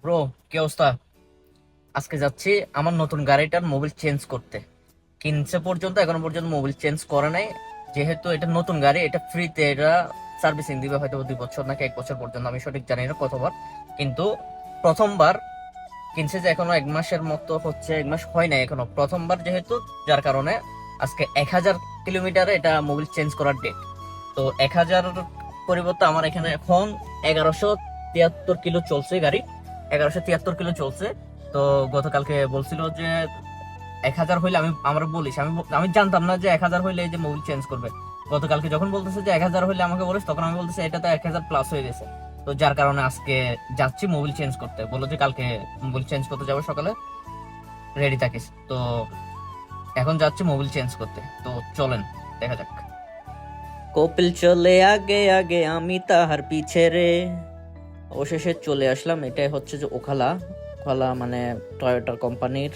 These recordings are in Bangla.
ব্রো, কি অবস্থা? আজকে যাচ্ছি আমার নতুন গাড়িটার মোবিল চেঞ্জ করতে। কিনছে পর্যন্ত এখনো পর্যন্ত মোবিল চেঞ্জ করে নাই। যেহেতু এটা নতুন গাড়ি, এটা ফ্রিতে এটা সার্ভিসিং দিবে হয়তো 2 বছর নাকি 1 বছর পর্যন্ত, আমি সঠিক জানি না কতবার। কিন্তু প্রথমবার কিনছে যে এখনো 1 মাসের মতো হচ্ছে, 1 মাস হয় নাই এখনো, প্রথমবার যেহেতু, যার কারণে আজকে 1000 কিলোমিটারে এটা মোবিল চেঞ্জ করার ডেট। তো 1000 পরিবর্তে আমার এখানে এখন 1173 কিলো চলছে গাড়ি, 1173 কিলো চলছে। তো গতকালকে বলছিল যে 1000 হইলে, আমি আমার বলিস, আমি আমি জানতাম না যে 1000 হইলে এই যে মোবিল চেঞ্জ করবে। গতকালকে যখন বলতেছে যে 1000 হইলে আমাকে বলিস, তখন আমি বলতেছি এটা তো 1000 প্লাস হয়ে গেছে। তো যার কারণে আজকে যাচ্ছি মোবিল চেঞ্জ করতে, বললো যে কালকে মোবিল চেঞ্জ করতে যাবো সকালে, রেডি থাকিস। তো এখন যাচ্ছি মোবিল চেঞ্জ করতে, তো চলেন দেখা যাক। কপিল চলে আগে আগে, আমি তাহার পিছে রে। অবশেষে চলে আসলাম, এটাই হচ্ছে যে ওখালা। ওখালা মানে টয়োটা কোম্পানির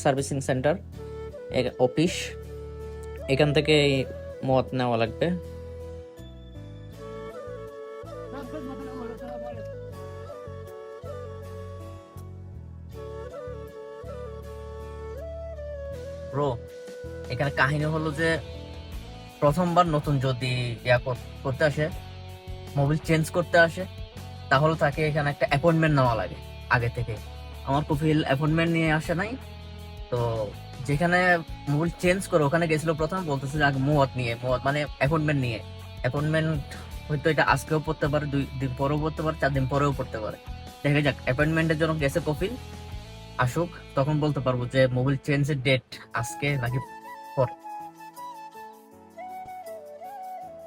সার্ভিসিং সেন্টার, অফিস। এখান থেকে মত নেওয়া লাগবে। ব্রো, এখানে কাহিনী হলো যে প্রথমবার নতুন যদি করতে আসে, মোবিল চেঞ্জ করতে আসে, তাহলে তাকে এখানে একটা অ্যাপয়েন্টমেন্ট নেওয়া লাগে আগে থেকে। আমার কফিল অ্যাপয়েন্টমেন্ট নিয়ে আসে নাই। তো যেখানে মোবিল চেঞ্জ করে ওখানে গেছিল, প্রথমে বলতেছে যে আগে মুয়াত মানে অ্যাপয়েন্টমেন্ট নিয়ে। অ্যাপয়েন্টমেন্ট হয়তো এটা আজকেও পড়তে পারে, 2 দিন পরেও পড়তে পারে, 4 দিন পরেও পড়তে পারে। দেখা যাক, অ্যাপয়েন্টমেন্টের জন্য গেছে কফিল, আসুক তখন বলতে পারবো যে মোবিল চেঞ্জের ডেট আজকে নাকি পরে।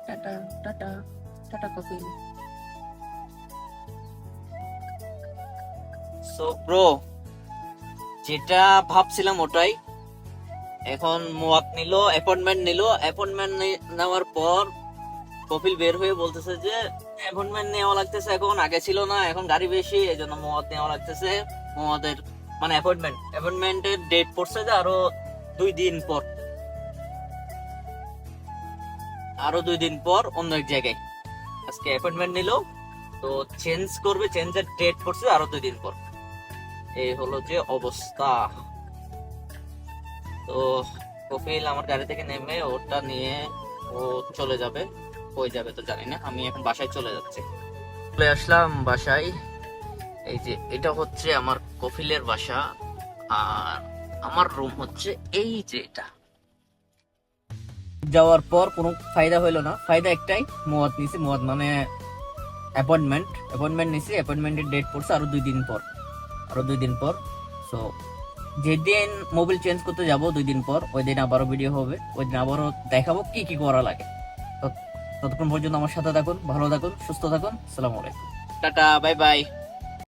Tata, tata, tata Kafil. So bro, যেটা ভাবছিলাম ওটাই। এখন মুয়াত নিল, অ্যাপয়েন্টমেন্ট নিল। অ্যাপয়েন্টমেন্ট নেওয়ার পর কপিল বের হয়ে বলতেছে যে অ্যাপয়েন্টমেন্ট নেওয়া লাগতেছে, এখন আগে ছিল না, এখন গাড়ি বেশি, এই জন্য মুয়াত নেওয়া লাগতেছে। মুয়াতের মানে অ্যাপয়েন্টমেন্টের ডেট পড়ছে যে আরো 2 দিন পর, অন্য এক জায়গায়। আজকে অ্যাপয়েন্টমেন্ট নিল, তো চেঞ্জ করবে, চেঞ্জের ডেট পড়ছে আরো 2 দিন পর। এই হলো যে অবস্থা। তো কপিল আমার গাড়ি থেকে নেমে ওটা নিয়ে ও চলে যাবে। কই যাবে তো জানি না, আমি এখন বাসায় চলে যাচ্ছি। চলে আসলাম বাসায়। এই যে এটা হচ্ছে আমার কফিলের বাসা, আর আমার রুম হচ্ছে এই যে এটা। যাওয়ার পর কোনো ফায়দা হইলো না, ফায়দা একটাই, মুয়াত নিছি, মুয়াত মানে অ্যাপয়েন্টমেন্ট নিছি। অ্যাপয়েন্টমেন্টের ডেট পড়ছে আরো 2 দিন পর, সো যেদিন মোবিল চেঞ্জ করতে যাব 2 দিন পর, ওই দিন আবারও ভিডিও হবে, ওই দিন আবারও দেখাবো কি কি করা লাগে। তো ততক্ষণ পর্যন্ত আমার সাথে থাকুন, ভালো থাকুন, সুস্থ থাকুন। আসসালামু আলাইকুম, টাটা, বাই বাই।